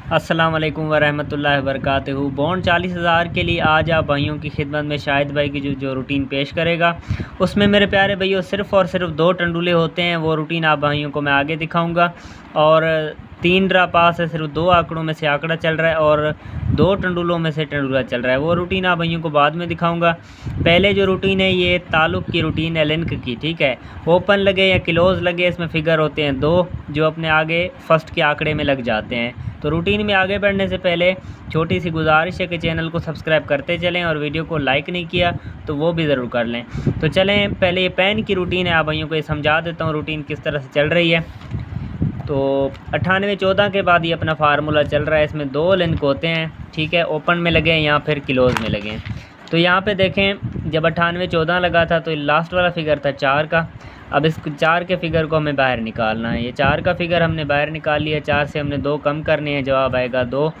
अस्सलाम वालेकुम वरहमतुल्लाहि वबरकातुहू। बॉन्ड 40,000 के लिए आज आप भाइयों की खिदमत में शाहिद भाई की जो रूटीन पेश करेगा, उसमें मेरे प्यारे भाइयों सिर्फ़ और सिर्फ 2 टंडुले होते हैं। वो रूटीन आप भाइयों को मैं आगे दिखाऊंगा। और 3 ड्रा पास है, सिर्फ 2 आंकड़ों में से आंकड़ा चल रहा है और 2 टंडुलों में से टंडुला चल रहा है। वो रूटीन आप भाइयों को बाद में दिखाऊंगा। पहले जो रूटीन है ये ताल्लुक़ की रूटीन है, लिंक की, ठीक है। ओपन लगे या क्लोज़ लगे, इसमें फ़िगर होते हैं 2 जो अपने आगे फर्स्ट के आंकड़े में लग जाते हैं। तो रूटीन में आगे बढ़ने से पहले छोटी सी गुजारिश है कि चैनल को सब्सक्राइब करते चलें और वीडियो को लाइक नहीं किया तो वो भी ज़रूर कर लें। तो चलें, पहले ये पेन की रूटीन है, आप भाइयों को ये समझा देता हूँ रूटीन किस तरह से चल रही है। तो 98-14 के बाद ये अपना फार्मूला चल रहा है। इसमें 2 लिंक होते हैं, ठीक है। ओपन में लगे या फिर क्लोज़ में लगे। तो यहाँ पे देखें, जब 98-14 लगा था तो लास्ट वाला फिगर था 4 का। अब इस 4 के फिगर को हमें बाहर निकालना है। ये 4 का फिगर हमने बाहर निकाल लिया। 4 से हमने 2 कम करने हैं, जवाब आएगा 2।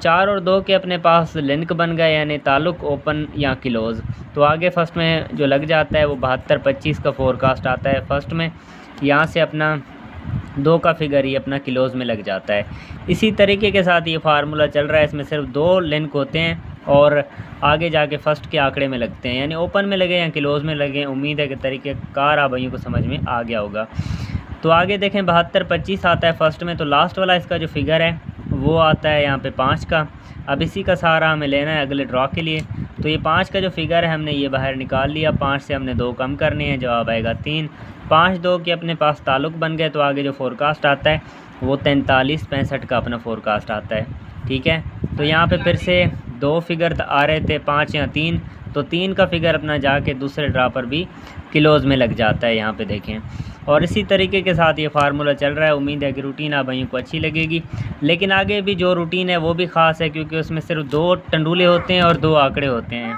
4 और 2 के अपने पास लिंक बन गए, यानी ताल्लुक़ ओपन या क्लोज़। तो आगे फर्स्ट में जो लग जाता है वो 72-25 का फोरकास्ट आता है फर्स्ट में। यहाँ से अपना 2 का फिगर ही अपना क्लोज़ में लग जाता है। इसी तरीके के साथ ये फार्मूला चल रहा है। इसमें सिर्फ 2 लिंक होते हैं और आगे जाके फर्स्ट के आंकड़े में लगते हैं, यानी ओपन में लगे या क्लोज़ में लगे। उम्मीद है कि तरीके कार आप भाइयों को समझ में आ गया होगा। तो आगे देखें, 72-25 आता है फर्स्ट में। तो लास्ट वाला इसका जो फिगर है वो आता है यहाँ पे 5 का। अब इसी का सहारा हमें लेना है अगले ड्रॉ के लिए। तो ये 5 का जो फिगर है हमने ये बाहर निकाल लिया। 5 से हमने 2 कम करने हैं, जवाब आएगा 3। 5-2 के अपने पास ताल्लुक़ बन गए। तो आगे जो फोरकास्ट आता है वो 43-65 का अपना फोरकास्ट आता है, ठीक है। तो यहाँ पे फिर से 2 फिगर आ रहे थे, 5 या 3। तो 3 का फिगर अपना जाके दूसरे ड्रा पर भी क्लोज़ में लग जाता है, यहाँ पे देखें। और इसी तरीके के साथ ये फार्मूला चल रहा है। उम्मीद है कि रूटीन आप भाइयों को अच्छी लगेगी। लेकिन आगे भी जो रूटीन है वो भी ख़ास है, क्योंकि उसमें सिर्फ 2 टंडुले होते हैं और 2 आंकड़े होते हैं।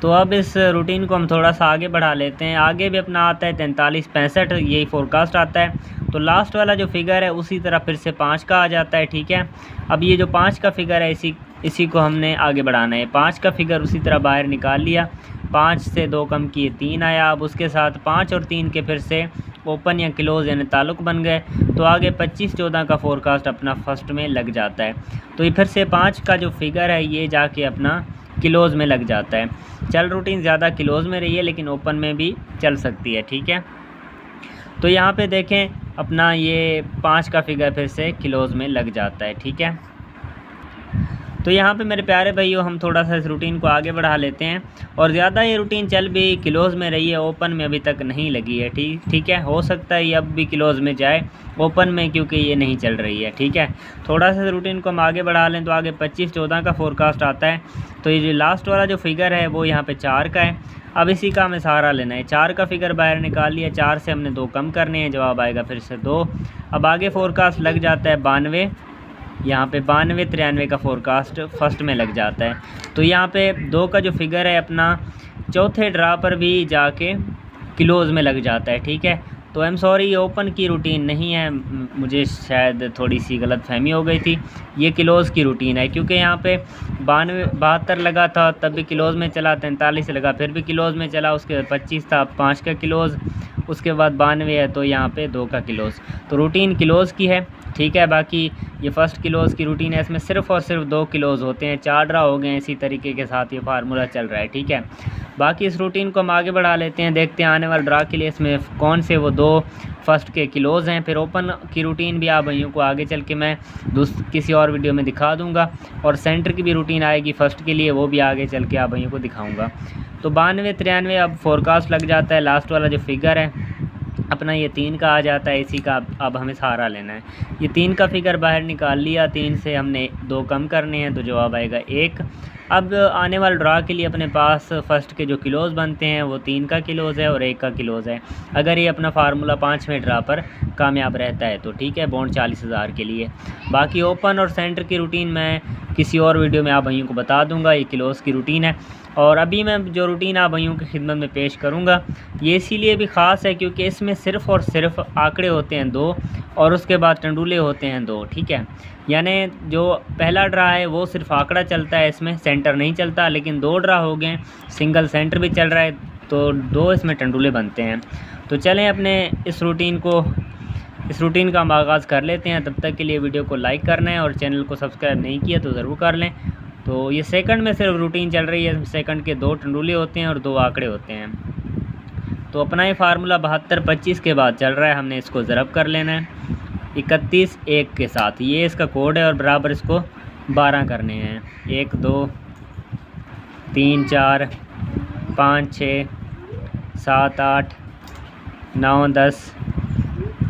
तो अब इस रूटीन को हम थोड़ा सा आगे बढ़ा लेते हैं। आगे भी अपना आता है 43-65, यही फोरकास्ट आता है। तो लास्ट वाला जो फिगर है उसी तरह फिर से 5 का आ जाता है, ठीक है। अब ये जो 5 का फिगर है इसी को हमने आगे बढ़ाना है। 5 का फिगर उसी तरह बाहर निकाल लिया। 5 से 2 कम किए, 3 आया। अब उसके साथ 5 और 3 के फिर से ओपन या क्लोज़ यानी ताल्लुक़ बन गए। तो आगे 25-14 का फोरकास्ट अपना फर्स्ट में लग जाता है। तो ये फिर से 5 का जो फिगर है ये जाके अपना क्लोज़ में लग जाता है। चल रूटीन ज़्यादा क्लोज़ में रही है, लेकिन ओपन में भी चल सकती है, ठीक है। तो यहाँ पे देखें, अपना ये 5 का फिगर फिर से क्लोज़ में लग जाता है, ठीक है। तो यहाँ पे मेरे प्यारे भाइयों हम थोड़ा सा इस रूटीन को आगे बढ़ा लेते हैं। और ज़्यादा ये रूटीन चल भी क्लोज़ में रही है, ओपन में अभी तक नहीं लगी है, ठीक है। हो सकता है ये अब भी क्लोज़ में जाए ओपन में, क्योंकि ये नहीं चल रही है, ठीक है। थोड़ा सा रूटीन को हम आगे बढ़ा लें तो आगे 25-14 का फोरकास्ट आता है। तो ये जो लास्ट वाला जो फिगर है वो यहाँ पे 4 का है। अब इसी का हमें सहारा लेना है। 4 का फिगर बाहर निकाल लिया। 4 से हमने 2 कम करने हैं, जवाब आएगा फिर से 2। अब आगे फोरकास्ट लग जाता है 92। यहाँ पे 92-93 का फोरकास्ट फर्स्ट में लग जाता है। तो यहाँ पे 2 का जो फिगर है अपना चौथे ड्रा पर भी जाके क्लोज़ में लग जाता है, ठीक है। तो आई एम सॉरी, ये ओपन की रूटीन नहीं है, मुझे शायद थोड़ी सी गलतफहमी हो गई थी। ये क्लोज़ की रूटीन है, क्योंकि यहाँ पे 72 लगा था तब भी क्लोज़ में चला, 43 लगा फिर भी क्लोज़ में चला, उसके बाद 25 था 5 का क्लोज़, उसके बाद 92 है तो यहाँ पे 2 का क्लोज़। तो रूटीन क्लोज़ की है, ठीक है। बाकी ये फर्स्ट क्लोज़ की रूटीन है, इसमें सिर्फ़ और सिर्फ 2 क्लोज़ होते हैं। 4 ड्रा हो गए हैं। इसी तरीके के साथ ये फार्मूला चल रहा है, ठीक है। बाकी इस रूटीन को हम आगे बढ़ा लेते हैं। देखते हैं आने वाले ड्रा के लिए इसमें कौन से वो 2 फर्स्ट के क्लोज़ हैं। फिर ओपन की रूटीन भी आप भाइयों को आगे चल के मैं किसी और वीडियो में दिखा दूंगा। और सेंटर की भी रूटीन आएगी फर्स्ट के लिए, वो भी आगे चल के आप भाइयों को दिखाऊँगा। तो 92-93 अब फोरकास्ट लग जाता है। लास्ट वाला जो फिगर है अपना ये 3 का आ जाता है। इसी का अब हमें सहारा लेना है। ये 3 का फिगर बाहर निकाल लिया। 3 से हमने 2 कम करने हैं, तो जवाब आएगा 1। अब आने वाले ड्रा के लिए अपने पास फर्स्ट के जो क्लोज़ बनते हैं वो 3 का क्लोज़ है और 1 का क्लोज़ है, अगर ये अपना फार्मूला 5वें ड्रा पर कामयाब रहता है तो, ठीक है। बॉन्ड 40,000 के लिए। बाकी ओपन और सेंटर की रूटीन मैं किसी और वीडियो में आप भाइयों को बता दूंगा। ये क्लोज़ की रूटीन है। और अभी मैं जो रूटीन आप भाइयों की खिदमत में पेश करूंगा ये इसीलिए भी ख़ास है क्योंकि इसमें सिर्फ़ और सिर्फ आंकड़े होते हैं 2 और उसके बाद टंडुले होते हैं 2, ठीक है। यानी जो पहला ड्रा है वो सिर्फ आंकड़ा चलता है, इसमें सेंटर नहीं चलता। लेकिन 2 ड्रा हो गए, सिंगल सेंटर भी चल रहा है, तो 2 इसमें टंडुले बनते हैं। तो चलें अपने इस रूटीन को इस रूटीन का हम आगाज़ कर लेते हैं। तब तक के लिए वीडियो को लाइक करना है और चैनल को सब्सक्राइब नहीं किया तो ज़रूर कर लें। तो ये सेकंड में सिर्फ रूटीन चल रही है। सेकंड के 2 टंडुले होते हैं और 2 आंकड़े होते हैं। तो अपना ये फार्मूला 72-25 के बाद चल रहा है। हमने इसको ज़रब कर लेना है 31-1 के साथ। ये इसका कोड है और बराबर इसको 12 करने हैं। 1 2 3 4 5 6 7 8 9 10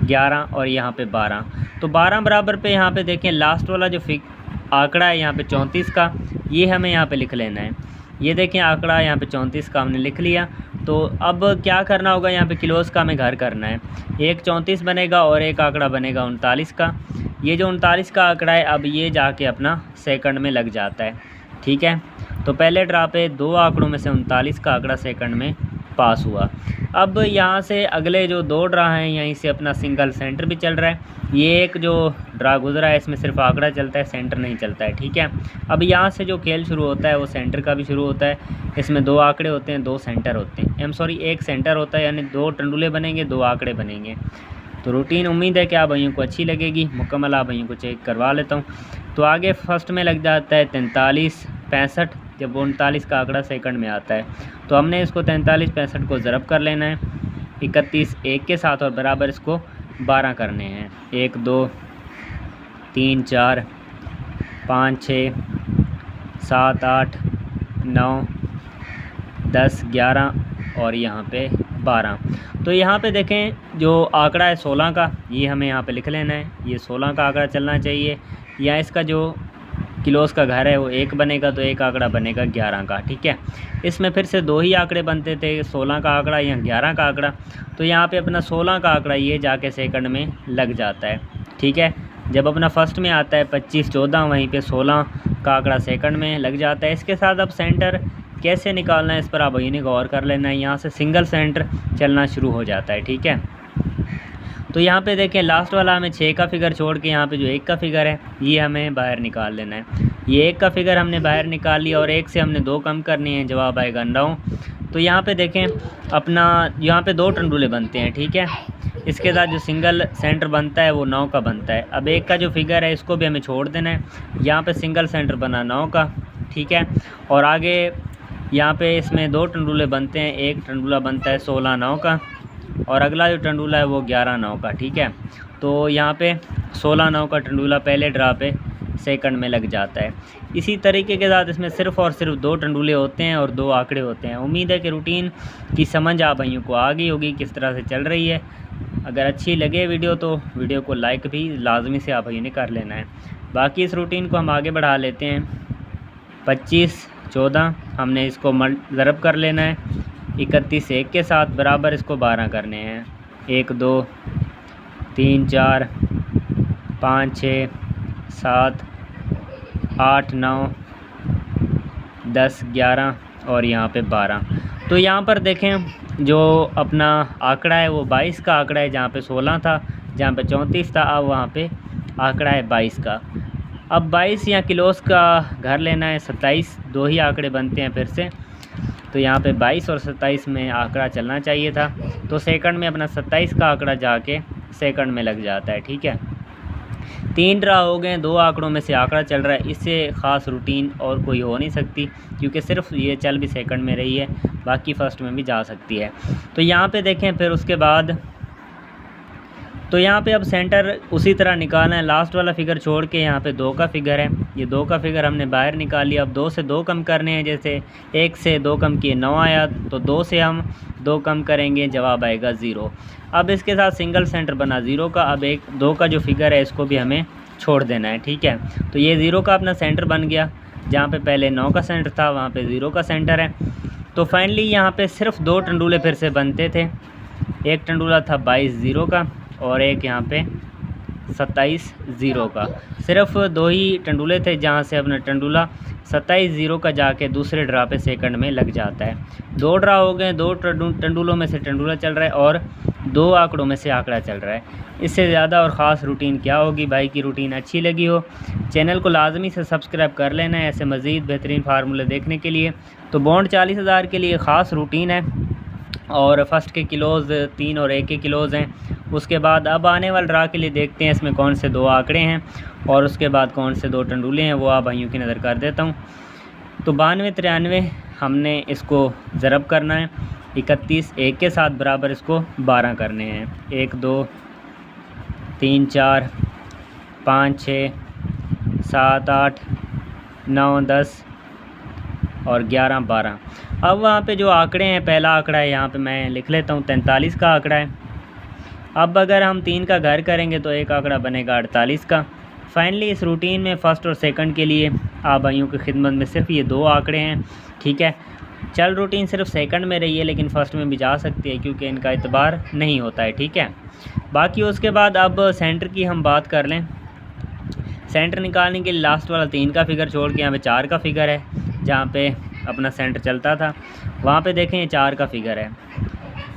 11 और यहाँ पे 12। तो 12 बराबर पे यहाँ पे देखें लास्ट वाला जो आंकड़ा है यहाँ पे 34 का, ये हमें यहाँ पे लिख लेना है। ये देखें आंकड़ा यहाँ पे 34 का हमने लिख लिया। तो अब क्या करना होगा, यहाँ पे किलोज़ का हमें घर करना है। एक 34 बनेगा और एक आंकड़ा बनेगा 39 का। ये जो 39 का आंकड़ा है अब ये जाके अपना सेकंड में लग जाता है। ठीक है, तो पहले ड्रा पे 2 आंकड़ों में से 39 का आंकड़ा सेकंड में पास हुआ। अब यहाँ से अगले जो 2 ड्रा हैं यहीं से अपना सिंगल सेंटर भी चल रहा है। ये एक जो ड्रा गुजरा है इसमें सिर्फ आंकड़ा चलता है, सेंटर नहीं चलता है। ठीक है, अब यहाँ से जो खेल शुरू होता है वो सेंटर का भी शुरू होता है। इसमें 2 आंकड़े होते हैं, 2 सेंटर होते हैं। एक सेंटर होता है, यानी 2 टंडुले बनेंगे, 2 आंकड़े बनेंगे। तो रूटीन उम्मीद है कि आप भाइयों को अच्छी लगेगी। मुकम्मल आप भाइयों को चेक करवा लेता हूँ। तो आगे फर्स्ट में लग जाता है 43 65, जब 39 का आंकड़ा सेकंड में आता है। तो हमने इसको 43 65 को ज़रब कर लेना है 31-1 के साथ और बराबर इसको 12 करने हैं। 1 2 3 4 5 6 7 8 9 10 11 और यहाँ पे 12। तो यहाँ पे देखें जो आंकड़ा है 16 का, ये हमें यहाँ पे लिख लेना है। ये 16 का आंकड़ा चलना चाहिए, या इसका जो किलोज़ का घर है वो 1 बनेगा तो एक आंकड़ा बनेगा 11 का। ठीक है, इसमें फिर से 2 ही आंकड़े बनते थे, 16 का आंकड़ा या 11 का आंकड़ा। तो यहाँ पे अपना 16 का आंकड़ा ये जाके सेकंड में लग जाता है। ठीक है, जब अपना फर्स्ट में आता है 25-14, वहीं पे 16 का आंकड़ा सेकंड में लग जाता है। इसके साथ अब सेंटर कैसे निकालना है इस पर आप यही गौर कर लेना है। यहाँ से सिंगल सेंटर चलना शुरू हो जाता है। ठीक है, तो यहाँ पे देखें लास्ट वाला हमें 6 का फिगर छोड़ के यहाँ पे जो 1 का फिगर है ये हमें बाहर निकाल लेना है। ये 1 का फिगर हमने बाहर निकाल लिया और 1 से हमने 2 कम करनी है। जवाब आएगा 9। तो यहाँ पे देखें अपना यहाँ पे 2 टंडुले बनते हैं। ठीक है, इसके साथ जो सिंगल सेंटर बनता है वो 9 का बनता है। अब 1 का जो फिगर है इसको भी हमें छोड़ देना है। यहाँ पे सिंगल सेंटर बना 9 का। ठीक है, और आगे यहाँ पे इसमें 2 टंडुले बनते हैं। एक टंडुला बनता है 16-9 का और अगला जो टंडुला है वो 11-9 का। ठीक है, तो यहाँ पे 16-9 का टंडुला पहले ड्रा पे सेकंड में लग जाता है। इसी तरीके के साथ इसमें सिर्फ़ और सिर्फ 2 टंडुले होते हैं और 2 आंकड़े होते हैं। उम्मीद है कि रूटीन की समझ आप भाइयों को आ गई होगी किस तरह से चल रही है। अगर अच्छी लगे वीडियो तो वीडियो को लाइक भी लाजमी से आप भाइयों ने कर लेना है। बाकी इस रूटीन को हम आगे बढ़ा लेते हैं। 25-14 हमने इसको ज़रब कर लेना है 31-1 के साथ, बराबर इसको 12 करने हैं। 1 2 3 4 5 6 7 8 9 10 11 और यहाँ पे 12। तो यहाँ पर देखें जो अपना आंकड़ा है वो 22 का आंकड़ा है। जहाँ पे 16 था, जहाँ पे 34 था, अब वहाँ पे आंकड़ा है 22 का। अब 22 यहाँ किलोज़ का घर लेना है। 27 2 ही आंकड़े बनते हैं फिर से। तो यहाँ पे 22 और 27 में आंकड़ा चलना चाहिए था। तो सेकंड में अपना 27 का आंकड़ा जाके सेकंड में लग जाता है। ठीक है, 3 ड्रा हो गए, 2 आंकड़ों में से आंकड़ा चल रहा है। इससे ख़ास रूटीन और कोई हो नहीं सकती, क्योंकि सिर्फ ये चल भी सेकंड में रही है, बाकी फर्स्ट में भी जा सकती है। तो यहाँ पे देखें फिर उसके बाद तो यहाँ पे अब सेंटर उसी तरह निकालना है। लास्ट वाला फिगर छोड़ के यहाँ पे 2 का फिगर है। ये 2 का फिगर हमने बाहर निकाल लिया। अब 2 से 2 कम करने हैं। जैसे 1 से 2 कम किए 9 आया, तो 2 से हम 2 कम करेंगे, जवाब आएगा 0। अब इसके साथ सिंगल सेंटर बना 0 का। अब 2 का जो फिगर है इसको भी हमें छोड़ देना है। ठीक है, तो ये 0 का अपना सेंटर बन गया। जहाँ पे पहले 9 का सेंटर था वहाँ पे 0 का सेंटर है। तो फाइनली यहाँ पे सिर्फ 2 टंडुले फिर से बनते थे। एक टंडुला था 22 0 का और एक यहाँ पे 27 0 का। सिर्फ 2 ही टंडुले थे, जहाँ से अपना टंडुला 27 0 का जाके दूसरे ड्रा पे सेकंड में लग जाता है। 2 ड्रा हो गए, 2 टंडुलों में से टंडुला चल रहा है और 2 आंकड़ों में से आंकड़ा चल रहा है। इससे ज़्यादा और ख़ास रूटीन क्या होगी। भाई की रूटीन अच्छी लगी हो चैनल को लाजमी से सब्सक्राइब कर लेना है ऐसे मज़ीद बेहतरीन फार्मूले देखने के लिए। तो बॉन्ड 40,000 के लिए ख़ास रूटीन है और फर्स्ट के किलोज़ 3 और 1 के किलोज़ हैं उसके बाद अब आने वाले ड्रा के लिए देखते हैं इसमें कौन से 2 आंकड़े हैं और उसके बाद कौन से 2 टंडूले हैं, वो आप भाइयों की नज़र कर देता हूँ। तो 92 93 हमने इसको ज़रब करना है, 31 1 के साथ बराबर इसको 12 करने हैं। 1 2 3 4 5 6 7 8 9 10 और 11 12। अब वहाँ पे जो आंकड़े हैं, पहला आंकड़ा है यहाँ पे मैं लिख लेता हूँ, 43 का आंकड़ा है। अब अगर हम 3 का घर करेंगे तो एक आंकड़ा बनेगा 48 का। फाइनली इस रूटीन में फ़र्स्ट और सेकंड के लिए आप भाइयों की खिदमत में सिर्फ ये 2 आंकड़े हैं, ठीक है। चल रूटीन सिर्फ सेकंड में रही है, लेकिन फ़र्स्ट में भी जा सकती है क्योंकि इनका एतबार नहीं होता है, ठीक है। बाकी उसके बाद अब सेंटर की हम बात कर लें। सेंटर निकालने के लिए लास्ट वाला 3 का फिगर छोड़ के यहाँ पे 4 का फिगर है, जहाँ पे अपना सेंटर चलता था वहाँ पे देखें ये 4 का फिगर है।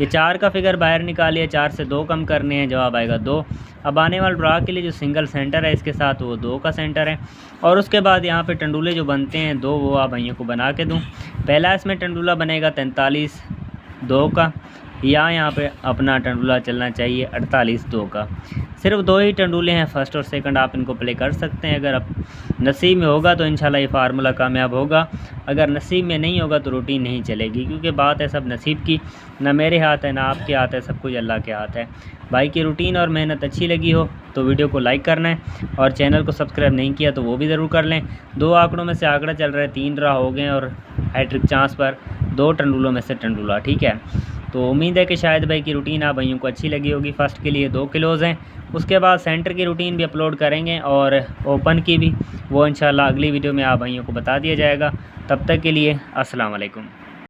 ये 4 का फिगर बाहर निकालिए, 4 से 2 कम करने हैं, जवाब आएगा 2। अब आने वाले ड्रा के लिए जो सिंगल सेंटर है इसके साथ वो 2 का सेंटर है। और उसके बाद यहाँ पे टंडूले जो बनते हैं 2, वो आप भाइयों को बना के दूँ। पहला इसमें टंडूला बनेगा 43 2 का, या यहाँ पे अपना टंडूला चलना चाहिए 48 2 का। सिर्फ 2 ही टंडूले हैं, फर्स्ट और सेकंड आप इनको प्ले कर सकते हैं। अगर आप नसीब में होगा तो इंशाल्लाह ये फार्मूला कामयाब होगा, अगर नसीब में नहीं होगा तो रूटीन नहीं चलेगी, क्योंकि बात है सब नसीब की, ना मेरे हाथ है ना आपके हाथ है, सब कुछ अल्लाह के हाथ है। भाई की रूटीन और मेहनत अच्छी लगी हो तो वीडियो को लाइक करना है, और चैनल को सब्सक्राइब नहीं किया तो वो भी ज़रूर कर लें। 2 आंकड़ों में से आंकड़ा चल रहा है, 3 ड्रा हो गए और हैट्रिक चांस पर 2 टंडूलों में से टंडूला, ठीक है। तो उम्मीद है कि शायद भाई की रूटीन आप भाइयों को अच्छी लगी होगी। फर्स्ट के लिए 2 किलोज़ हैं, उसके बाद सेंटर की रूटीन भी अपलोड करेंगे और ओपन की भी, वो इंशाल्लाह अगली वीडियो में आप भाइयों को बता दिया जाएगा। तब तक के लिए अस्सलाम वालेकुम।